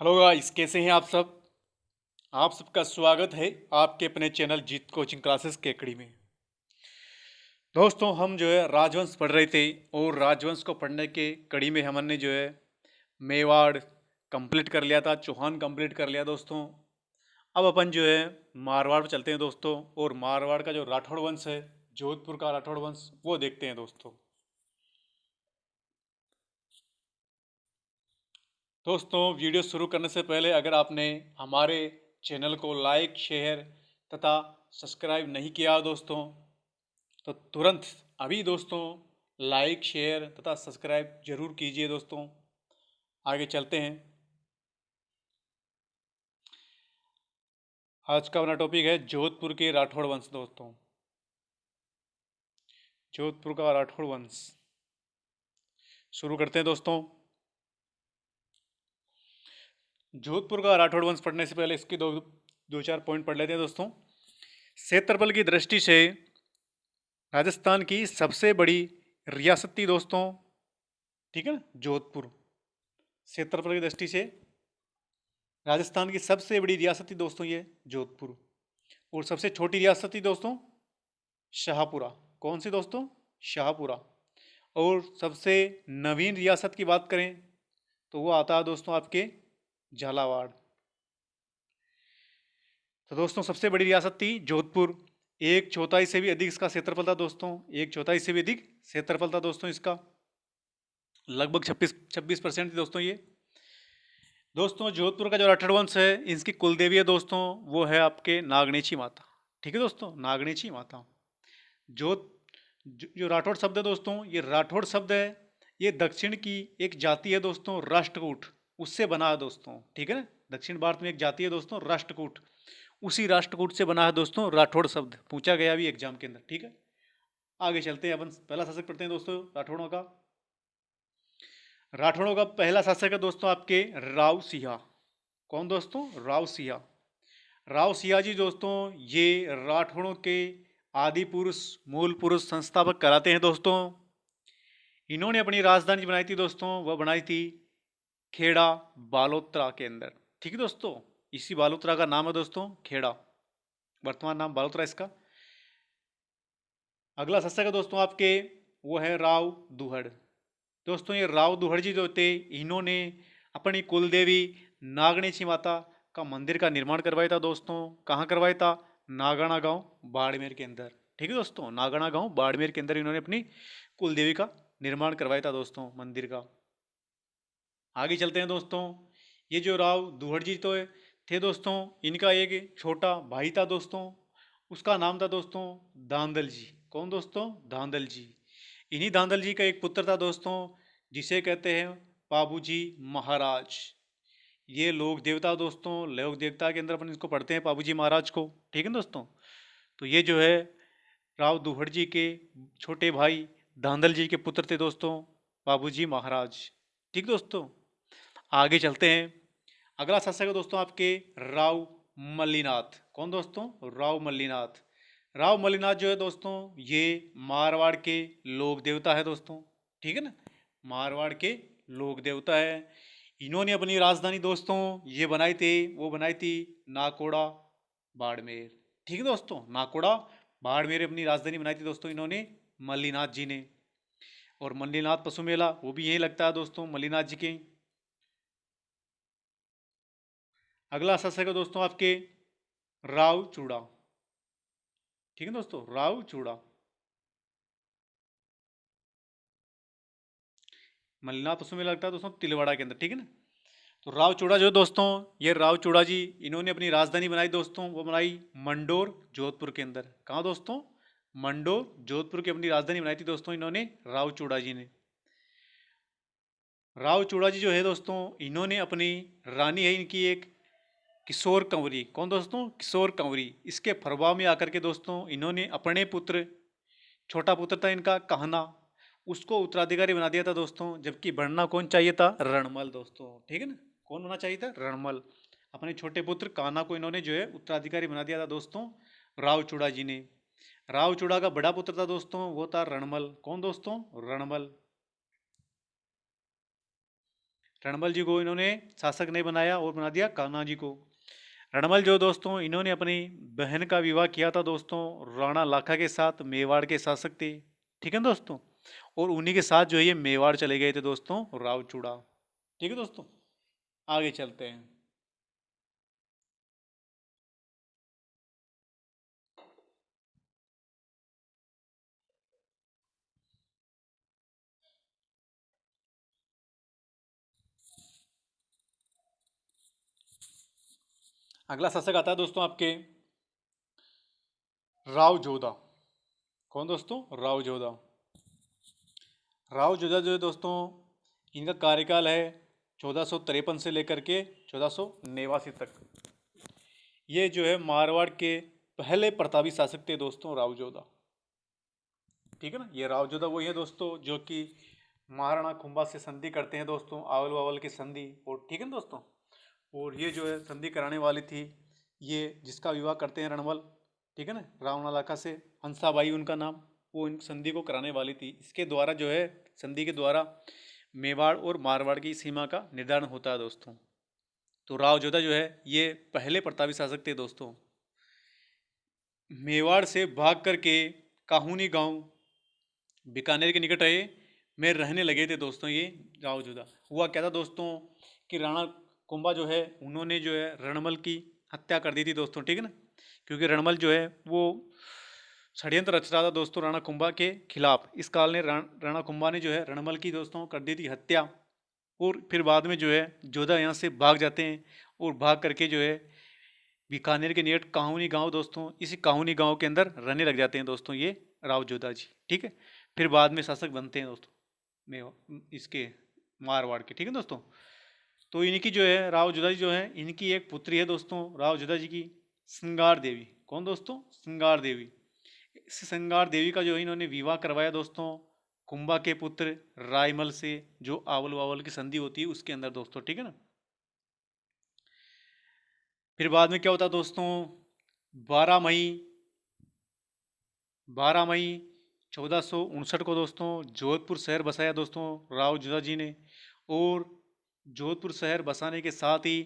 Hello guys, कैसे हैं आप सब। आप सबका स्वागत है आपके अपने चैनल जीत कोचिंग क्लासेस के कड़ी में। दोस्तों, हम जो है राजवंश पढ़ रहे थे और राजवंश को पढ़ने के कड़ी में हमने जो है मेवाड़ कंप्लीट कर लिया था, चौहान कंप्लीट कर लिया दोस्तों। अब अपन जो है मारवाड़ पे चलते हैं दोस्तों, और मारवाड़ का जो राठौड़ वंश है, जोधपुर का राठौड़ वंश, वो देखते हैं दोस्तों। दोस्तों, वीडियो शुरू करने से पहले अगर आपने हमारे चैनल को लाइक, शेयर तथा सब्सक्राइब नहीं किया दोस्तों, तो तुरंत अभी दोस्तों लाइक, शेयर तथा सब्सक्राइब जरूर कीजिए दोस्तों। आगे चलते हैं। आज का अपना टॉपिक है जोधपुर के राठौड़ वंश दोस्तों। जोधपुर का राठौड़ वंश शुरू करते हैं दोस्तों। जोधपुर का राठौड़ वंश पढ़ने से पहले इसके दो चार पॉइंट पढ़ लेते हैं दोस्तों। क्षेत्रफल की दृष्टि से राजस्थान की सबसे बड़ी रियासत थी दोस्तों, ठीक है ना, जोधपुर। क्षेत्रफल की दृष्टि से राजस्थान की सबसे बड़ी रियासत थी दोस्तों ये जोधपुर। और सबसे छोटी रियासत थी दोस्तों शाहपुरा। कौन सी दोस्तों? शाहपुरा। और सबसे नवीन रियासत की बात करें तो वो आता है दोस्तों आपके झालावाड़। तो दोस्तों सबसे बड़ी रियासत थी जोधपुर। एक चौथाई से भी अधिक इसका क्षेत्रफल था दोस्तों। एक चौथाई से भी अधिक क्षेत्रफल था दोस्तों इसका। लगभग 26% थी दोस्तों ये। दोस्तों जोधपुर का जो राठौड़ वंश है, इसकी कुल देवी है दोस्तों, वो है आपके नागणेची माता। ठीक है दोस्तों, नागणेची माता। जो जो राठौड़ शब्द है दोस्तों, ये राठौड़ शब्द है, ये दक्षिण की एक जाति है दोस्तों, राष्ट्रकूट, उससे बना है दोस्तों। ठीक है ना, दक्षिण भारत में एक जाति है दोस्तों राष्ट्रकूट, उसी राष्ट्रकूट से बना है दोस्तों राठौड़ शब्द। पूछा गया भी एग्जाम के अंदर। ठीक है, आगे चलते हैं। अपन पहला शासक पढ़ते हैं दोस्तों राठौड़ों का। राठौड़ों का पहला शासक है दोस्तों आपके राव सिंहा। कौन दोस्तों? राव सिंहा। राव सिंहा जी दोस्तों, ये राठौड़ों के आदि पुरुष, मूल पुरुष, संस्थापक कहलाते हैं दोस्तों। इन्होंने अपनी राजधानी बनाई थी दोस्तों, वह बनाई थी खेड़ा बालोतरा के अंदर। ठीक है दोस्तों, इसी बालोतरा का नाम है दोस्तों खेड़ा, वर्तमान नाम बालोतरा इसका। अगला शासक है दोस्तों आपके, वो है राव दुहड़। दोस्तों ये राव दुहड़ जी जो थे, इन्होंने अपनी कुल देवी नागणेची माता का मंदिर का निर्माण करवाया था दोस्तों। कहाँ करवाया था? नागाना गांव बाड़मेर के अंदर। ठीक है दोस्तों, नागाना गांव बाड़मेर के अंदर इन्होंने अपनी कुल देवी का निर्माण करवाया था दोस्तों, मंदिर का। आगे चलते हैं दोस्तों। ये जो राव दुहड़ जी तो थे दोस्तों, इनका एक छोटा भाई था दोस्तों, उसका नाम था दोस्तों धांधल जी। कौन दोस्तों? धांधल जी। इन्हीं धांधल जी का एक पुत्र था दोस्तों, जिसे कहते हैं पाबूजी महाराज। ये लोक देवता दोस्तों, लोक देवता के अंदर अपन इसको पढ़ते हैं पाबूजी महाराज को। ठीक है दोस्तों, तो ये जो है राव दुहड़ जी के छोटे भाई धांधल जी के पुत्र थे दोस्तों, पाबूजी महाराज। ठीक दोस्तों, आगे चलते हैं। अगला शासक है दोस्तों आपके राव मल्लीनाथ। कौन दोस्तों? राव मल्लीनाथ। राव मल्लीनाथ जो है दोस्तों, ये मारवाड़ के लोक देवता है दोस्तों। ठीक है ना, मारवाड़ के लोक देवता है। इन्होंने अपनी राजधानी दोस्तों ये बनाई थी, वो बनाई थी नाकोड़ा बाड़मेर। ठीक है दोस्तों, नाकोड़ा बाड़मेर अपनी राजधानी बनाई थी दोस्तों इन्होंने, मल्लीनाथ जी ने। और मल्लीनाथ पशु मेला वो भी यही लगता है दोस्तों, मल्लीनाथ जी के। अगला शासक है दोस्तों आपके राव चूड़ा। ठीक है दोस्तों, राव चूड़ा। मल्लीनाथ पशु मेला लगता है दोस्तों तिलवाड़ा के अंदर। ठीक है ना, तो राव चूड़ा जो दोस्तों, ये राव चूड़ा जी, इन्होंने अपनी राजधानी बनाई दोस्तों, वो बनाई मंडोर जोधपुर के अंदर। कहाँ दोस्तों? मंडोर जोधपुर की अपनी राजधानी बनाई थी दोस्तों इन्होंने, राव चूड़ा जी ने। राव चूड़ा जी जो है दोस्तों, इन्होंने अपनी रानी है इनकी एक किशोर कंवरी। कौन दोस्तों? किशोर कंवरी। इसके प्रभाव में आकर के दोस्तों, इन्होंने अपने पुत्र, छोटा पुत्र था इनका कहना, उसको उत्तराधिकारी बना दिया था दोस्तों। जबकि बनना कौन चाहिए था? रणमल दोस्तों। ठीक है ना, कौन होना चाहिए था? रणमल। अपने छोटे पुत्र कान्हा को इन्होंने जो है उत्तराधिकारी बना दिया था दोस्तों, राव चूड़ा जी ने। राव चूड़ा का बड़ा पुत्र था दोस्तों, वो था रणमल। कौन दोस्तों? रणमल। रणबल जी को इन्होंने शासक नहीं बनाया और बना दिया कान्हा जी को। रणबल जो दोस्तों इन्होंने अपनी बहन का विवाह किया था दोस्तों राणा लाखा के साथ, मेवाड़ के शासक थे, ठीक है दोस्तों। और उन्हीं के साथ जो है ये मेवाड़ चले गए थे दोस्तों रावचूड़ा, ठीक है दोस्तों। आगे चलते हैं। अगला शासक आता है दोस्तों आपके राव जोधा। कौन दोस्तों? राव जोधा। राव जोधा जो है दोस्तों इनका कार्यकाल है 1453 से लेकर के 1489 तक। ये जो है मारवाड़ के पहले प्रतापी शासक थे दोस्तों राव जोधा, ठीक है ना। ये राव जोधा वही है दोस्तों जो कि महाराणा कुंभा से संधि करते हैं दोस्तों, आवल बावल की संधि, और ठीक है ना दोस्तों। और ये जो है संधि कराने वाली थी, ये जिसका विवाह करते हैं रणबल, ठीक है ना, रावण इलाका से, हंसाबाई उनका नाम, वो इन संधि को कराने वाली थी। इसके द्वारा जो है संधि के द्वारा मेवाड़ और मारवाड़ की सीमा का निर्धारण होता है दोस्तों। तो राव जोधा जो है ये पहले प्रतापी शासक थे दोस्तों। मेवाड़ से भाग करके काहुनी गांव बीकानेर के निकट आए में रहने लगे थे दोस्तों ये राव जोधा। हुआ क्या था दोस्तों कि राणा कुंभा जो है उन्होंने जो है रणमल की हत्या कर दी थी दोस्तों, ठीक है ना। क्योंकि रणमल जो है वो षड्यंत्र रच रहा था दोस्तों राणा कुंभा के खिलाफ। इस काल ने राणा कुंभा ने जो है रणमल की दोस्तों कर दी थी हत्या। और फिर बाद में जो है जोधा यहाँ से भाग जाते हैं और भाग करके जो है बीकानेर के निकट काहुनी गांव दोस्तों, इसी काहुनी गांव के अंदर रहने लग जाते हैं दोस्तों ये राव जोधा जी, ठीक है। फिर बाद में शासक बनते हैं दोस्तों में इसके मारवाड़ के, ठीक है दोस्तों। तो इनकी जो है राव जोधा जी जो है इनकी एक पुत्री है दोस्तों राव जोधा जी की, श्रृंगार देवी। कौन दोस्तों? श्रृंगार देवी। इस श्रृंगार देवी का जो है इन्होंने विवाह करवाया दोस्तों कुंभा के पुत्र रायमल से, जो आवल बावल की संधि होती है उसके अंदर दोस्तों, ठीक है ना। फिर बाद में क्या होता है दोस्तों, 12 मई 12 मई 1459 को दोस्तों जोधपुर शहर बसाया दोस्तों राव जोधा जी ने। और जोधपुर शहर बसाने के साथ ही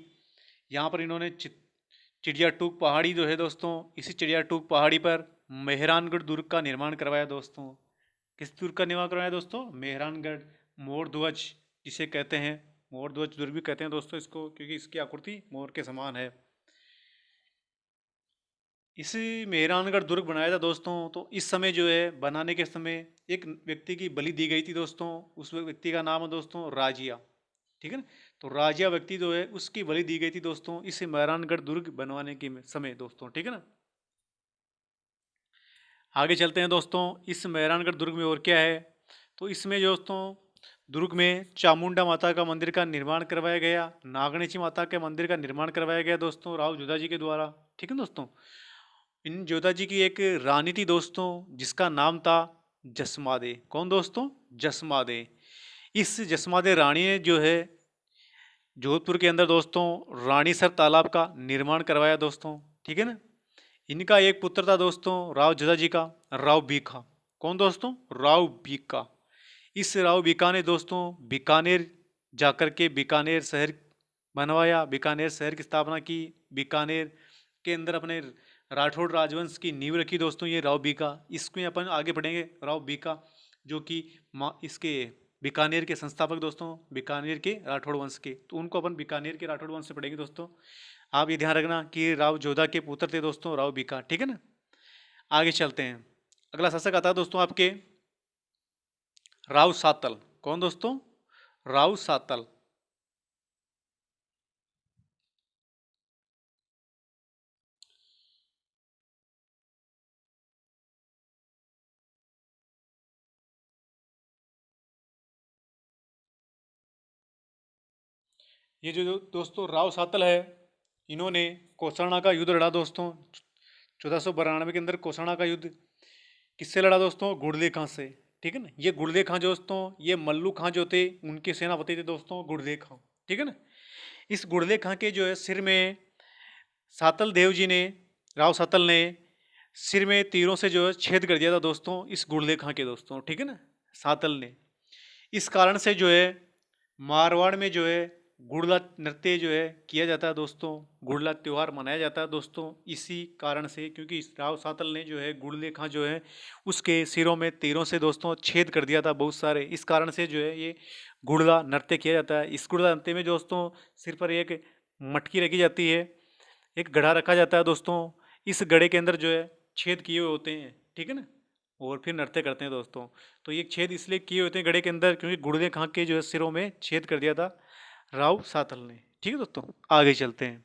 यहाँ पर इन्होंने चिड़िया टूक पहाड़ी जो है दोस्तों, इसी चिड़िया टूक पहाड़ी पर मेहरानगढ़ दुर्ग का निर्माण करवाया दोस्तों। किस दुर्ग का निर्माण करवाया दोस्तों? मेहरानगढ़। मोर ध्वज जिसे कहते हैं, मोर ध्वज दुर्ग भी कहते हैं दोस्तों इसको, क्योंकि इसकी आकृति मोर के समान है। इस मेहरानगढ़ दुर्ग बनाया था दोस्तों। तो इस समय जो है बनाने के समय एक व्यक्ति की बलि दी गई थी दोस्तों, उस व्यक्ति का नाम है दोस्तों राजिया, ठीक है ना। तो राजिया व्यक्ति जो है उसकी बलि दी गई थी दोस्तों इस मेहरानगढ़ दुर्ग बनवाने के समय दोस्तों, ठीक है ना। आगे चलते हैं दोस्तों, इस मेहरानगढ़ दुर्ग में और क्या है। तो इसमें दोस्तों दुर्ग में चामुंडा माता का मंदिर का निर्माण करवाया गया, नागणेची माता के मंदिर का निर्माण करवाया गया दोस्तों राव जोधा जी के द्वारा, ठीक है दोस्तों। इन जोधा जी की एक रानी थी दोस्तों जिसका नाम था जसमादे। कौन दोस्तों? जसमादे। इस जसमादे रानी ने जो है जोधपुर के अंदर दोस्तों रानीसर तालाब का निर्माण करवाया दोस्तों, ठीक है ना। इनका एक पुत्र था दोस्तों राव जोधा जी का, राव बीखा। कौन दोस्तों? राव बीका। इस राव बीका ने दोस्तों बीकानेर जाकर के बीकानेर शहर बनवाया, बीकानेर शहर की स्थापना की, बीकानेर के अंदर अपने राठौड़ राजवंश की नींव रखी दोस्तों ये राव बीका। इसमें अपन आगे बढ़ेंगे राव बीका जो कि इसके बीकानेर के संस्थापक दोस्तों, बीकानेर के राठौड़ वंश के, तो उनको अपन बीकानेर के राठौड़ वंश से पढ़ेंगे दोस्तों। आप ये ध्यान रखना कि राव जोधा के पुत्र थे दोस्तों राव बीका, ठीक है ना। आगे चलते हैं। अगला शासक आता है दोस्तों आपके राव सातल। कौन दोस्तों? राव सातल। ये जो दोस्तों राव सातल है इन्होंने कौशलना का युद्ध लड़ा दोस्तों 1492 के अंदर। कौशलना का युद्ध किससे लड़ा दोस्तों? गुड़दे खां से, ठीक है ना। ये गुड़दे खां दोस्तों ये मल्लू खां जो थे उनके सेनापति थे दोस्तों गुड़दे खां, ठीक है ना। इस गुड़दे खां के जो है सिर में सातल देव जी ने, राव सातल ने सिर में तीरों से जो है छेद कर दिया था दोस्तों इस गुड़दे खां के दोस्तों, ठीक है ना, सातल ने। इस कारण से जो है मारवाड़ में जो है गुड़ला नृत्य जो है किया जाता है दोस्तों, गुड़ला त्यौहार मनाया जाता है दोस्तों इसी कारण से, क्योंकि इस राव सातल ने जो है गुड़ले खां जो है उसके सिरों में तीरों से दोस्तों छेद कर दिया था बहुत सारे, इस कारण से जो है ये गुड़ला नृत्य किया जाता है। इस गुड़ला नृत्य में दोस्तों सिर पर एक मटकी रखी जाती है, एक घड़ा रखा जाता है दोस्तों, इस घड़े के अंदर जो है छेद किए हुए होते हैं, ठीक है ना, और फिर नृत्य करते हैं दोस्तों। तो ये छेद इसलिए किए होते हैं घड़े के अंदर क्योंकि गुड़ले खां के जो है सिरों में छेद कर दिया था राव सातल ने। ठीक है दोस्तों, आगे चलते हैं।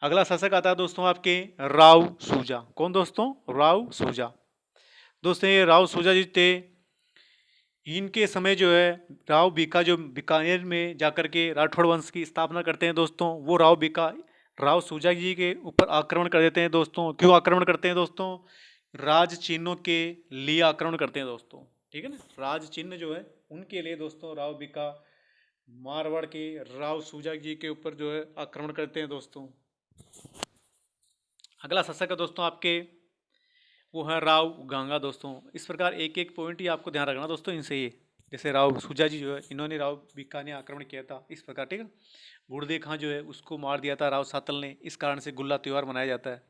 अगला शासक आता है दोस्तों आपके राव सूजा। कौन दोस्तों? राव सूजा। दोस्तों ये राव सूजा जी थे, इनके समय जो है राव बीका जो बीकानेर में जाकर के राठौड़ वंश की स्थापना करते हैं दोस्तों, वो राव बीका राव सूजा जी के ऊपर आक्रमण कर देते हैं दोस्तों। क्यों आक्रमण करते हैं दोस्तों? राज चिन्हों के लिए आक्रमण करते हैं दोस्तों, ठीक है ना, राज चिन्ह जो है उनके लिए दोस्तों राव बीका मारवाड़ के राव सूजा जी के ऊपर जो है आक्रमण करते हैं दोस्तों। अगला शासक है दोस्तों आपके, वो है राव गांगा दोस्तों। इस प्रकार एक एक पॉइंट ही आपको ध्यान रखना दोस्तों इनसे, ये जैसे राव सूजा जी जो है इन्होंने राव बीका ने आक्रमण किया था इस प्रकार, ठीक है। गुड़दे खां जो है उसको मार दिया था राव सातल ने, इस कारण से गुल्ला त्यौहार मनाया जाता है।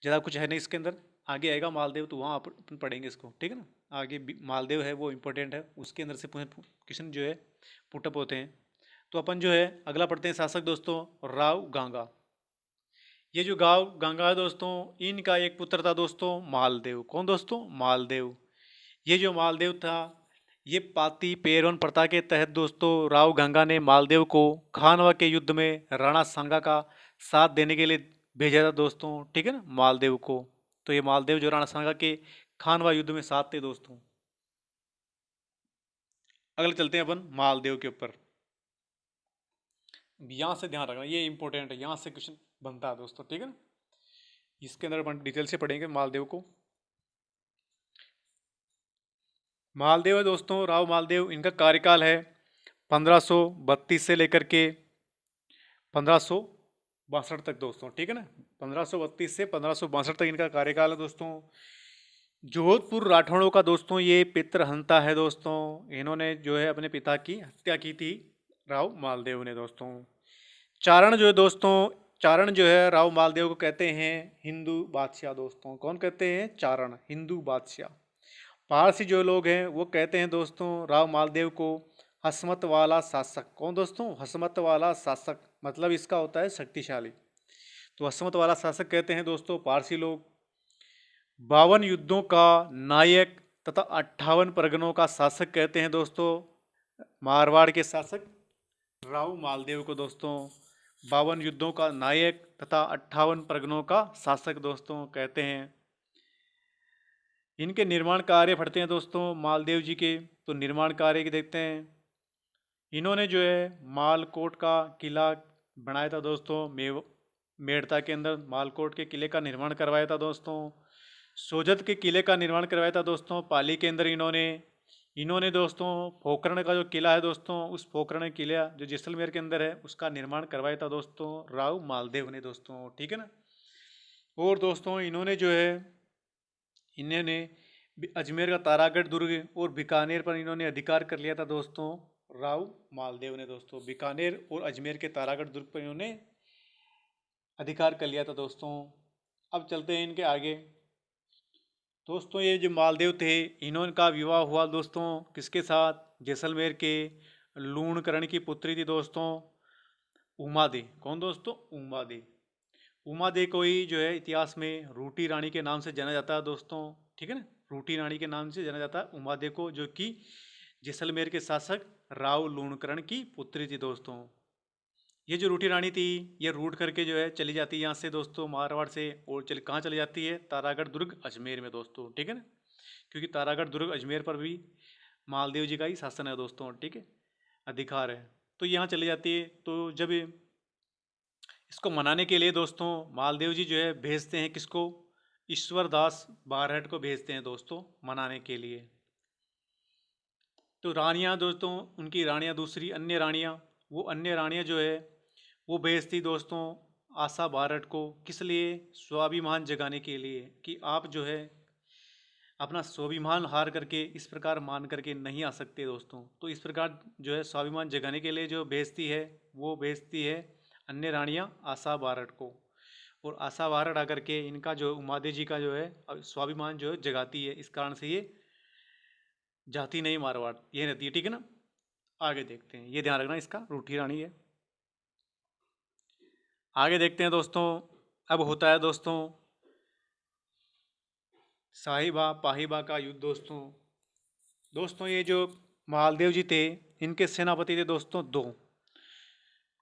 ज़्यादा कुछ है नहीं इसके अंदर, आगे आएगा मालदेव तो वहाँ अपन पढ़ेंगे इसको, ठीक है ना। आगे मालदेव है वो इम्पोर्टेंट है, उसके अंदर से क्वेश्चन जो है पुटअप होते हैं। तो अपन जो है अगला पढ़ते हैं शासक दोस्तों राव गांगा। ये जो गांव गंगा है दोस्तों, इनका एक पुत्र था दोस्तों मालदेव। कौन दोस्तों? मालदेव। ये जो मालदेव था ये पाती पेरवन प्रथा के तहत दोस्तों राव गंगा ने मालदेव को खानवा के युद्ध में राणा सांगा का साथ देने के लिए भेजा था दोस्तों, ठीक है ना, मालदेव को। तो ये मालदेव जो राणा सांगा के खानवा युद्ध में साथ थे दोस्तों। अगले चलते हैं अपन मालदेव के ऊपर। यहाँ से ध्यान रखना, ये इंपॉर्टेंट है, यहाँ से क्वेश्चन बनता है दोस्तों, ठीक है ना। इसके अंदर अपन डिटेल से पढ़ेंगे मालदेव को। मालदेव है दोस्तों राव मालदेव, इनका कार्यकाल है 1532 से लेकर के 1562 तक दोस्तों, ठीक है ना। 1532 से 1562 तक इनका कार्यकाल है दोस्तों। जोधपुर राठौड़ों का दोस्तों ये पितृहंता है दोस्तों, इन्होंने जो है अपने पिता की हत्या की थी राव मालदेव ने दोस्तों। चारण जो है दोस्तों, चारण जो है राव मालदेव को कहते हैं हिंदू बादशाह दोस्तों। कौन कहते हैं? चारण, हिंदू बादशाह। पारसी जो लोग हैं वो कहते हैं दोस्तों राव मालदेव को हसमत वाला शासक। कौन दोस्तों? हसमत वाला शासक, मतलब इसका होता है शक्तिशाली। तो हसमत वाला शासक कहते हैं दोस्तों पारसी लोग। 52 युद्धों का नायक तथा 58 परगनों का शासक कहते हैं दोस्तों मारवाड़ के शासक राव मालदेव को दोस्तों। 52 युद्धों का नायक तथा 58 परगनों का शासक दोस्तों कहते हैं। इनके निर्माण कार्य पढ़ते हैं दोस्तों मालदेव जी के। तो निर्माण कार्य के देखते हैं, इन्होंने जो है मालकोट का किला बनाया था दोस्तों, मेड़ता के अंदर मालकोट के किले का निर्माण करवाया था दोस्तों। सोजत के किले का निर्माण करवाया था दोस्तों पाली के अंदर इन्होंने। इन्होंने दोस्तों पोखरण का जो किला है दोस्तों, उस पोखरण किला जो जैसलमेर के अंदर है उसका निर्माण करवाया था दोस्तों राव मालदेव ने दोस्तों, ठीक है ना। और दोस्तों इन्होंने जो है इन्होंने अजमेर का तारागढ़ दुर्ग और बीकानेर पर इन्होंने अधिकार कर लिया था दोस्तों राव मालदेव ने दोस्तों। बीकानेर और अजमेर के तारागढ़ दुर्ग पर इन्होंने अधिकार कर लिया था दोस्तों। अब चलते हैं इनके आगे दोस्तों। ये जो मालदेव थे इन्होंने विवाह हुआ दोस्तों किसके साथ? जैसलमेर के लूणकरण की पुत्री थी दोस्तों उमा दे। कौन दोस्तों? उमा दे। उमा दे को ही जो है इतिहास में रूटी रानी के नाम से जाना जाता है दोस्तों, ठीक है ना। रूटी रानी के नाम से जाना जाता है उमा दे को, जो कि जैसलमेर के शासक राव लूणकरण की पुत्री थी दोस्तों। ये जो रूटी रानी थी ये रूट करके जो है चली जाती है यहाँ से दोस्तों मारवाड़ से, और कहाँ चली जाती है? तारागढ़ दुर्ग अजमेर में दोस्तों, ठीक है ना, क्योंकि तारागढ़ दुर्ग अजमेर पर भी मालदेव जी का ही शासन है दोस्तों, ठीक है, अधिकार है। तो यहाँ चली जाती है। तो जब इसको मनाने के लिए दोस्तों मालदेव जी जो है भेजते हैं किसको? ईश्वर दास बारहट को भेजते हैं दोस्तों मनाने के लिए। तो रानियां दोस्तों, उनकी रानियां दूसरी अन्य रानियां, वो अन्य रानियां जो है वो भेजती दोस्तों आशा बारहट को, किस लिए? स्वाभिमान जगाने के लिए कि आप जो है अपना स्वाभिमान हार करके इस प्रकार मान करके नहीं आ सकते दोस्तों। तो इस प्रकार जो है स्वाभिमान जगाने के लिए जो भेजती है वो भेजती है अन्य रानियाँ आशा बारट को, और आशा बारट आकर के इनका जो उमादे जी का जो है स्वाभिमान जो है जगाती है। इस कारण से ये जाती नहीं मारवाड़ ये रहती है, ठीक है ना। आगे देखते हैं, ये ध्यान रखना इसका, रूठी रानी है। आगे देखते हैं दोस्तों। अब होता है दोस्तों साहिबा पाहिबा का युद्ध दोस्तों। दोस्तों ये जो मालदेव जी थे इनके सेनापति थे दोस्तों दो।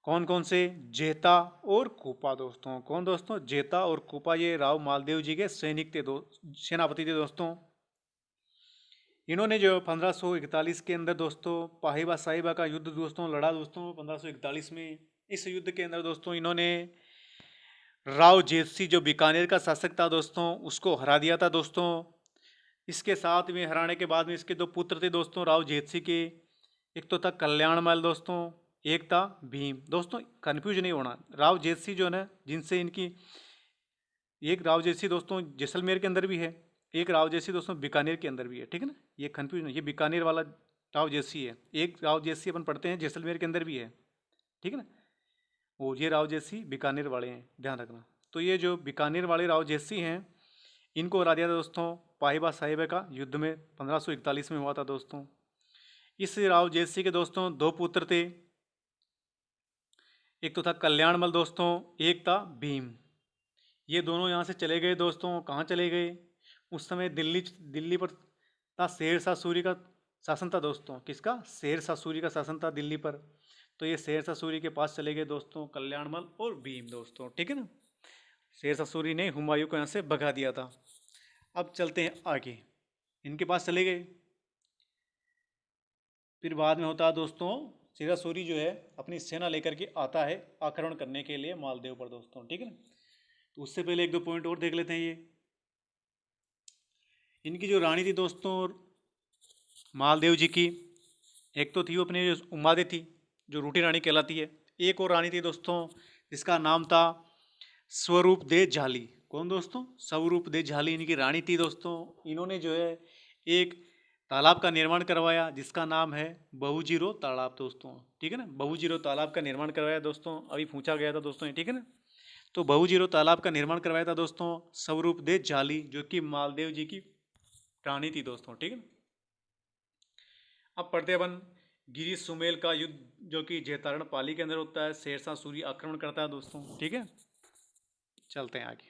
कौन कौन से? जेता और कूपा दोस्तों। कौन दोस्तों? जेता और कूपा, ये राव मालदेव जी के सैनिक थे, सेनापति थे दोस्तों। इन्होंने जो 1541 के अंदर दोस्तों पाहिबा साहिबा का युद्ध दोस्तों लड़ा दोस्तों 1541 में। इस युद्ध के अंदर दोस्तों इन्होंने राव जेतसी जो बीकानेर का शासक था दोस्तों उसको हरा दिया था दोस्तों। इसके साथ में हराने के बाद में इसके दो पुत्र थे दोस्तों राव जेतसी के। एक तो था कल्याणमल दोस्तों, एक था भीम। दोस्तों कन्फ्यूज नहीं होना, राव जेतसी जो है ना जिनसे इनकी, एक राव जेतसी दोस्तों जैसलमेर के अंदर भी है, एक राव जेतसी दोस्तों बीकानेर के अंदर भी है, ठीक है ना। ये कन्फ्यूज नहीं, ये बीकानेर वाला राव जेतसी है, एक राव जेतसी अपन पढ़ते हैं जैसलमेर के अंदर भी है, ठीक है ना। वो ये राव जेतसी बीकानेर वाले हैं, ध्यान रखना। तो ये जो बीकानेर वाले राव जेतसी हैं इनको हरा दिया था दोस्तों पाहिबा साहिबा का युद्ध में 1541 में हुआ था दोस्तों। इस राव जेतसी के दोस्तों दो पुत्र थे, एक तो था कल्याणमल दोस्तों, एक था भीम। ये दोनों यहाँ से चले गए दोस्तों। कहाँ चले गए? उस समय दिल्ली पर था शेरशाह सूरी का शासन था दोस्तों। किसका? शेरशाह सूरी का शासन था दिल्ली पर। तो ये शेरशाह सूरी के पास चले गए दोस्तों कल्याणमल और भीम दोस्तों, ठीक है ना। शेरशाह सूरी ने हुमायूं को यहाँ से भगा दिया था। अब चलते हैं आगे, इनके पास चले गए। फिर बाद में होता है दोस्तों शेरशाह सूरी जो है अपनी सेना लेकर के आता है आक्रमण करने के लिए मालदेव पर दोस्तों, ठीक है ना। तो उससे पहले एक दो पॉइंट और देख लेते हैं। ये इनकी जो रानी थी दोस्तों मालदेव जी की, एक तो थी वो अपनी जो उमादे थी जो रूठी रानी कहलाती है, एक और रानी थी दोस्तों जिसका नाम था स्वरूप दे झाली। कौन दोस्तों? स्वरूप दे झाली इनकी रानी थी दोस्तों। इन्होंने जो है एक तालाब का निर्माण करवाया जिसका नाम है बहुजीरो तालाब दोस्तों, ठीक है ना। बहुजीरो तालाब का निर्माण करवाया दोस्तों, अभी पूछा गया था दोस्तों ये, ठीक है ना। तो बहुजीरो तालाब का निर्माण करवाया था दोस्तों स्वरूप दे झाली जो कि मालदेव जी की रानी थी दोस्तों, ठीक है। अब पढ़ते अपन गिरी सुमेल का युद्ध जो कि जैतारण पाली के अंदर होता है, शेरशाह सूरी आक्रमण करता है दोस्तों, ठीक है। चलते हैं आगे,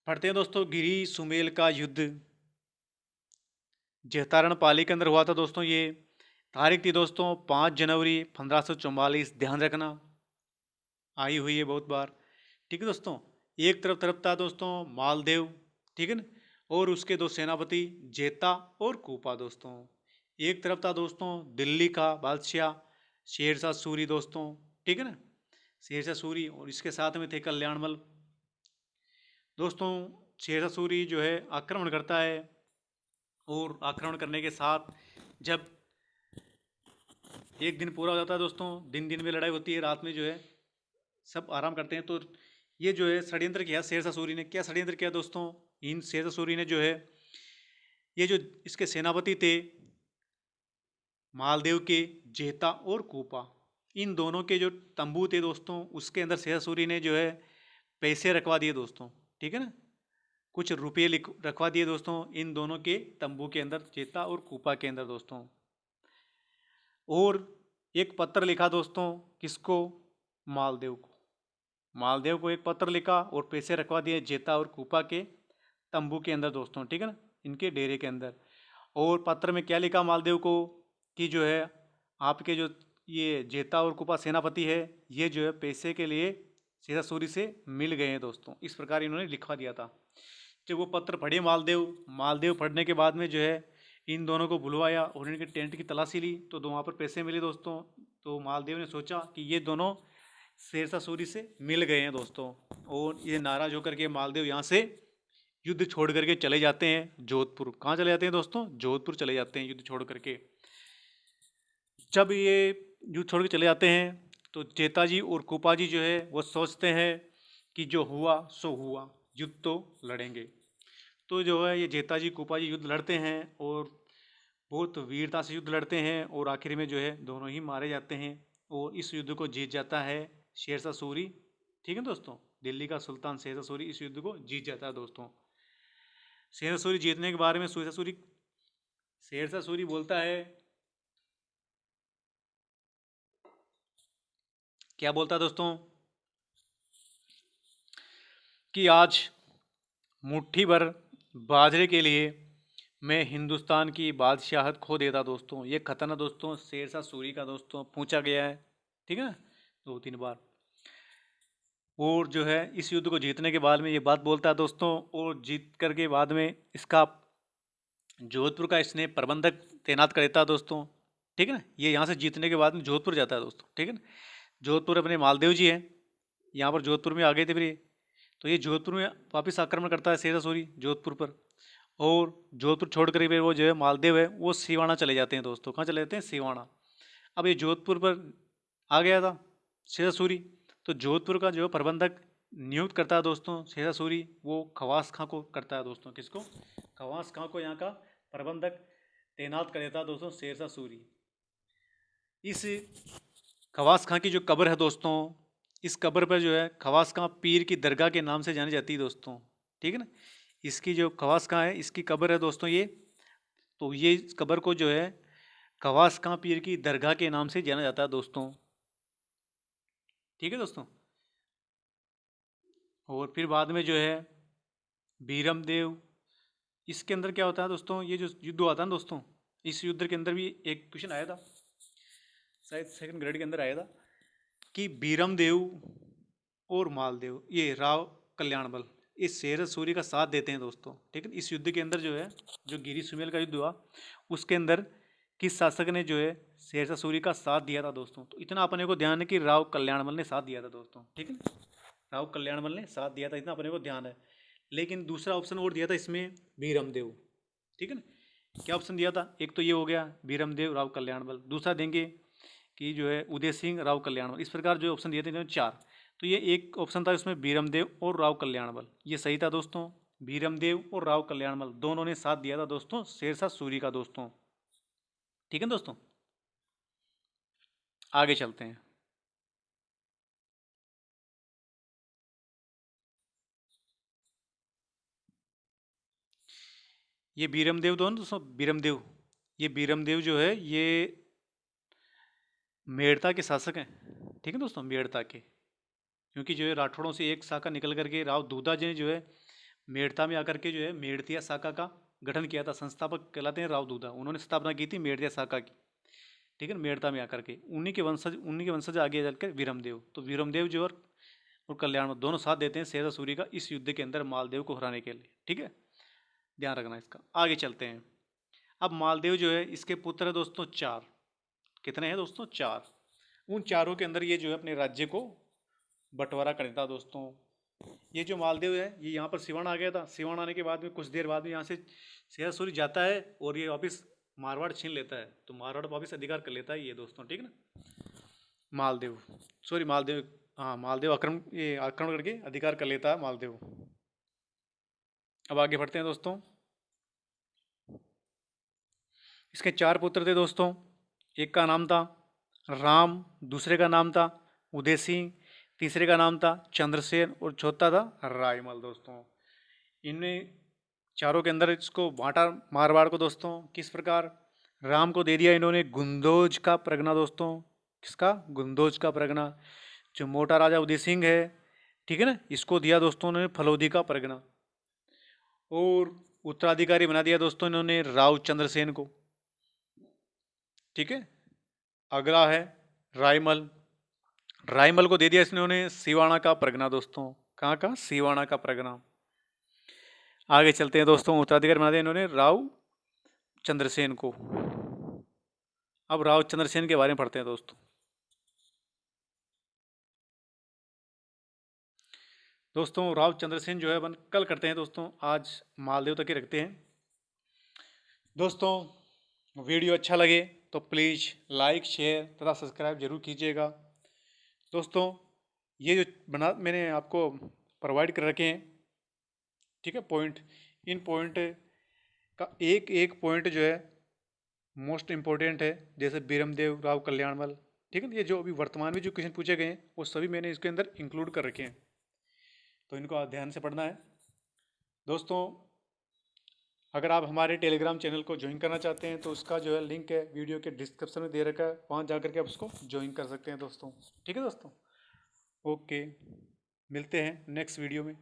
पढ़ते हैं दोस्तों गिरी सुमेल का युद्ध जैतारण पाली के अंदर हुआ था दोस्तों। ये तारीख थी दोस्तों 5 जनवरी 1544, ध्यान रखना, आई हुई है बहुत बार, ठीक है दोस्तों। एक तरफ था दोस्तों मालदेव, ठीक है ना, और उसके दो सेनापति जेता और कूपा दोस्तों। एक तरफ था दोस्तों दिल्ली का बादशाह शेरशाह सूरी दोस्तों, ठीक है ना, शेरशाह सूरी, और इसके साथ में थे कल्याणमल दोस्तों। शेरशाह सूरी जो है आक्रमण करता है, और आक्रमण करने के साथ जब एक दिन पूरा हो जाता है दोस्तों, दिन दिन में लड़ाई होती है, रात में जो है सब आराम करते हैं। तो ये जो है षड्यंत्र किया शेरशाह सूरी ने। क्या षड्यंत्र किया दोस्तों? इन शेरशाह सूरी ने जो है ये जो इसके सेनापति थे मालदेव के जेता और कूपा, इन दोनों के जो तंबू थे दोस्तों उसके अंदर शेरशाह सूरी ने जो है पैसे रखवा दिए दोस्तों, ठीक है ना, कुछ रुपये रखवा दिए दोस्तों इन दोनों के तंबू के अंदर, जेता और कूपा के अंदर दोस्तों। और एक पत्र लिखा दोस्तों, किसको? मालदेव को। मालदेव को एक पत्र लिखा और पैसे रखवा दिए जेता और कूपा के तंबू के अंदर दोस्तों, ठीक है ना, इनके डेरे के अंदर। और पत्र में क्या लिखा मालदेव को कि जो है आपके जो ये जेता और कूपा सेनापति है ये जो है पैसे के लिए शेरशाह सूरी से मिल गए हैं दोस्तों, इस प्रकार इन्होंने लिखवा दिया था। जब वो पत्र पढ़े मालदेव पढ़ने के बाद में जो है इन दोनों को बुलवाया और इनके टेंट की तलाशी ली, तो वहाँ पर पैसे मिले दोस्तों। तो मालदेव ने सोचा कि ये दोनों शेरशाह सूरी से मिल गए हैं दोस्तों, और ये नाराज होकर के मालदेव यहाँ से युद्ध छोड़ करके चले जाते हैं जोधपुर। कहाँ चले जाते हैं दोस्तों? जोधपुर चले जाते हैं युद्ध छोड़ करके। जब ये युद्ध छोड़ के चले जाते हैं तो जेता जी और कूपा जी जो है वो सोचते हैं कि जो हुआ सो हुआ, युद्ध तो लड़ेंगे, तो जो है ये जेताजी कोपाजी युद्ध लड़ते हैं और बहुत वीरता से युद्ध लड़ते हैं और आखिर में जो है दोनों ही मारे जाते हैं और इस युद्ध को जीत जाता है शेरशाह सूरी। ठीक है दोस्तों, दिल्ली का सुल्तान शेरशाह सूरी इस युद्ध को जीत जाता है दोस्तों। शेरशाह सूरी जीतने के बारे में शेरशाह सूरी बोलता है, क्या बोलता है दोस्तों, कि आज मुट्ठी भर बाजरे के लिए मैं हिंदुस्तान की बादशाहत खो देता दोस्तों। ये खतना दोस्तों शेरशाह सूरी का दोस्तों पूछा गया है, ठीक है ना, 2-3 बार। और जो है इस युद्ध को जीतने के बाद में ये बात बोलता है दोस्तों, और जीत कर के बाद में इसका जोधपुर का इसने प्रबंधक तैनात कर देता है दोस्तों। ठीक है ना, ये यहाँ से जीतने के बाद में जोधपुर जाता है दोस्तों। ठीक है ना, जोधपुर अपने मालदेव जी हैं, यहाँ पर जोधपुर में आ गए थे फिर तो ये जोधपुर में वापस आक्रमण करता है शेरशाह सूरी जोधपुर पर। और जोधपुर छोड़ कर फिर वो जो है मालदेव है वो सिवाना चले जाते हैं दोस्तों। कहाँ चले जाते हैं? सिवाना। अब ये जोधपुर पर आ गया था शेरशाह सूरी, तो जोधपुर का जो प्रबंधक नियुक्त करता है दोस्तों शेरशाह सूरी, वो खवास खां को करता है दोस्तों। किसको? खवास खां को यहाँ का प्रबंधक तैनात कर देता है दोस्तों शेरशाह सूरी। इस खवास खां की जो कब्र है दोस्तों, इस कब्र पर जो है खवास खां पीर की दरगाह के नाम से जानी जाती है दोस्तों। ठीक है ना, इसकी जो खवास खां है इसकी कब्र है दोस्तों ये, तो ये कब्र को जो है खवास खां पीर की दरगाह के नाम से जाना जाता है दोस्तों। ठीक है दोस्तों, और फिर बाद में जो है बीरम देव, इसके अंदर क्या होता है दोस्तों, ये जो युद्ध हुआ था ना दोस्तों, इस युद्ध के अंदर भी एक क्वेश्चन आया था, शायद सेकंड ग्रेड के अंदर आया था, कि बीरम देव और मालदेव ये राव कल्याण बल इस शेरशाह सूरी का साथ देते हैं दोस्तों। ठीक है, इस युद्ध के अंदर जो है जो गिरी सुमेल का युद्ध हुआ उसके अंदर किस शासक ने जो है शेरशाह सूरी का साथ दिया था दोस्तों। तो इतना अपने को ध्यान है कि राव कल्याण बल ने साथ दिया था दोस्तों। ठीक है, राव कल्याण बल ने साथ दिया था, इतना अपने को ध्यान है। लेकिन दूसरा ऑप्शन और दिया था इसमें बीरम देव। ठीक है ना, क्या ऑप्शन दिया था? एक तो ये हो गया बीरम देव राव कल्याण बल, दूसरा देंगे कि जो है उदय सिंह राव कल्याण बल। इस प्रकार जो ऑप्शन दिए थे इन्होंने 4, तो ये एक ऑप्शन था इसमें बीरम देव और राव कल्याण बल, ये सही था दोस्तों। बीरम देव और राव कल्याण बल दोनों ने साथ दिया था दोस्तों शेरशाह सूरी का दोस्तों। ठीक है दोस्तों, आगे चलते हैं। ये बीरम देव दोनों दोस्तों, बीरम देव, ये बीरम देव जो है ये मेड़ता के शासक हैं। ठीक है दोस्तों, मेड़ता के, क्योंकि जो है राठौड़ों से एक शाखा निकल करके राव दूधा जी ने जो है मेड़ता में आकर के जो है मेड़तिया शाखा का गठन किया था। संस्थापक कहलाते हैं राव दूधा, उन्होंने स्थापना की थी मेड़तिया शाखा की। ठीक है, मेड़ता में आकर के उन्हीं के वंशज आगे चलकर वीरमदेव, तो वीरमदेव जो और कल्याण दोनों साथ देते हैं शेरशाह सूरी का इस युद्ध के अंदर मालदेव को हराने के लिए। ठीक है, ध्यान रखना इसका। आगे चलते हैं। अब मालदेव जो है इसके पुत्र है दोस्तों 4। कितने हैं दोस्तों? 4। उन चारों के अंदर ये जो है अपने राज्य को बंटवारा कर देता दोस्तों। ये जो मालदेव है ये यहाँ पर सिवान आ गया था। सिवान आने के बाद में कुछ देर बाद में यहाँ से शेरशाह सूरी जाता है और ये वापस मारवाड़ छीन लेता है, तो मारवाड़ वापस अधिकार कर लेता है ये दोस्तों। ठीक है ना, मालदेव, सॉरी मालदेव, हाँ मालदेव आक्रमण करके अधिकार कर लेता है मालदेव। अब आगे बढ़ते हैं दोस्तों। इसके 4 पुत्र थे दोस्तों, एक का नाम था राम, दूसरे का नाम था उदय सिंह, तीसरे का नाम था चंद्रसेन और चौथा था रायमल दोस्तों। इनमें चारों के अंदर इसको बांटा मारवाड़ को दोस्तों। किस प्रकार? राम को दे दिया इन्होंने गुंदोज का परगना दोस्तों। किसका? गुंदोज का परगना। जो मोटा राजा उदय सिंह है, ठीक है ना, इसको दिया दोस्तों उन्होंने फलोदी का परगना। और उत्तराधिकारी बना दिया दोस्तों इन्होंने राव चंद्रसेन को। ठीक है, अगला है रायमल। रायमल को दे दिया इन्होंने सिवाना का परगना दोस्तों। कहाँ का? सिवाना का परगना। आगे चलते हैं दोस्तों। उत्तराधिकारी बना दिया इन्होंने राव चंद्रसेन को। अब राव चंद्रसेन के बारे में पढ़ते हैं दोस्तों। दोस्तों राव चंद्रसेन जो है अपन कल करते हैं दोस्तों, आज मालदेव तक ही रखते हैं दोस्तों। वीडियो अच्छा लगे तो प्लीज़ लाइक शेयर तथा सब्सक्राइब जरूर कीजिएगा दोस्तों। ये जो मैंने आपको प्रोवाइड कर रखे हैं, ठीक है, पॉइंट, इन पॉइंट का एक एक पॉइंट जो है मोस्ट इम्पोर्टेंट है, जैसे बीरमदेव राव कल्याणमल, ठीक है ना। ये जो अभी वर्तमान में जो क्वेश्चन पूछे गए हैं वो सभी मैंने इसके अंदर इंक्लूड कर रखे हैं, तो इनको आप ध्यान से पढ़ना है दोस्तों। अगर आप हमारे टेलीग्राम चैनल को ज्वाइन करना चाहते हैं तो उसका जो है लिंक है वीडियो के डिस्क्रिप्शन में दे रखा है, वहाँ जा करके आप उसको ज्वाइन कर सकते हैं दोस्तों। ठीक है दोस्तों, ओके, मिलते हैं नेक्स्ट वीडियो में।